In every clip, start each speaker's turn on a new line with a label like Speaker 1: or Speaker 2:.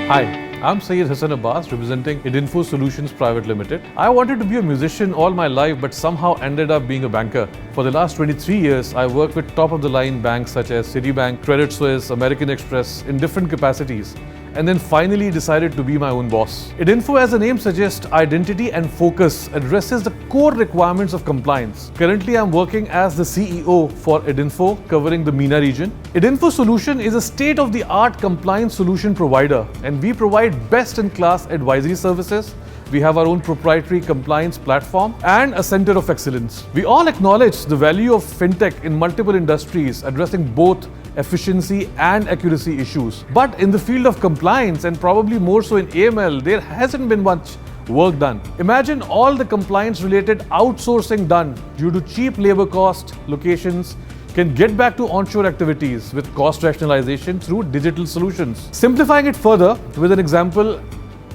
Speaker 1: Hi, I'm Syed Hassan Abbas representing Idinfo Solutions Private Limited. I wanted to be a musician all my life but somehow ended up being a banker. For the last 23 years, I worked with top-of-the-line banks such as Citibank, Credit Suisse, American Express in different capacities, and then finally decided to be my own boss. Idinfo, as the name suggests, identity and focus addresses the core requirements of compliance. Currently, I'm working as the CEO for Idinfo, covering the MENA region. Idinfo Solution is a state-of-the-art compliance solution provider, and we provide best-in-class advisory services. We have our own proprietary compliance platform and a center of excellence. We all acknowledge the value of fintech in multiple industries, addressing both efficiency and accuracy issues. But in the field of compliance, and probably more so in AML, there hasn't been much work done. Imagine all the compliance-related outsourcing done due to cheap labor cost locations can get back to onshore activities with cost rationalization through digital solutions. Simplifying it further with an example,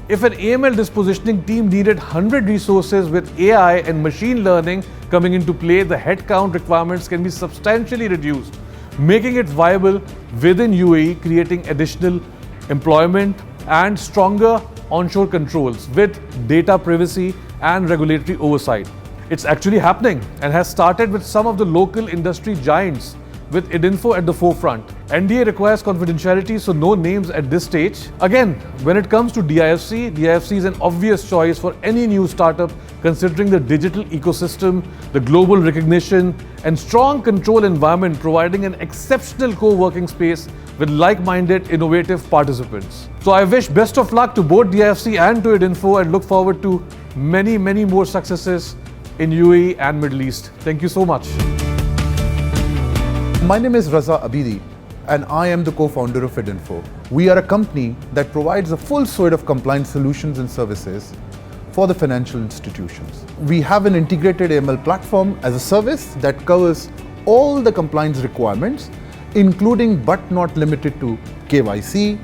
Speaker 1: if an AML dispositioning team needed 100 resources with AI and machine learning coming into play, the headcount requirements can be substantially reduced, making it viable within UAE, creating additional employment and stronger onshore controls with data privacy and regulatory oversight. It's actually happening and has started with some of the local industry giants, with Idinfo at the forefront. NDA requires confidentiality, so no names at this stage. Again, when it comes to DIFC is an obvious choice for any new startup considering the digital ecosystem, the global recognition, and strong control environment, providing an exceptional co-working space with like-minded, innovative participants. So I wish best of luck to both DIFC and to Idinfo, and look forward to many more successes in UAE and Middle East. Thank you so much.
Speaker 2: My name is Raza Abidi and I am the co-founder of Idinfo. We are a company that provides a full suite of compliance solutions and services for the financial institutions. We have an integrated AML platform as a service that covers all the compliance requirements, including but not limited to KYC,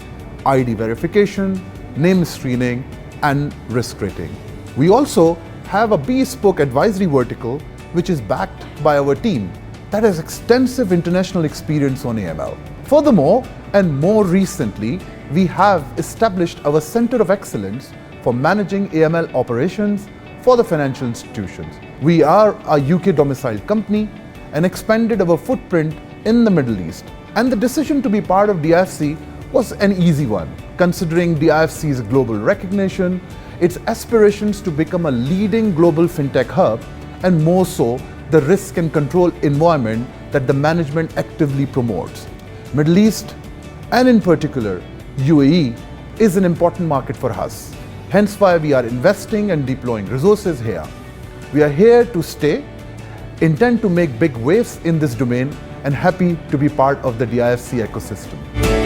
Speaker 2: ID verification, name screening, and risk rating. We also have a bespoke advisory vertical which is backed by our team that has extensive international experience on AML. Furthermore, and more recently, we have established our Center of Excellence for managing AML operations for the financial institutions. We are a UK domiciled company and expanded our footprint in the Middle East. And the decision to be part of DIFC was an easy one, considering DIFC's global recognition, its aspirations to become a leading global fintech hub, and more so, the risk and control environment that the management actively promotes. Middle East, and in particular, UAE, is an important market for us. Hence why we are investing and deploying resources here. We are here to stay, intend to make big waves in this domain, and happy to be part of the DIFC ecosystem.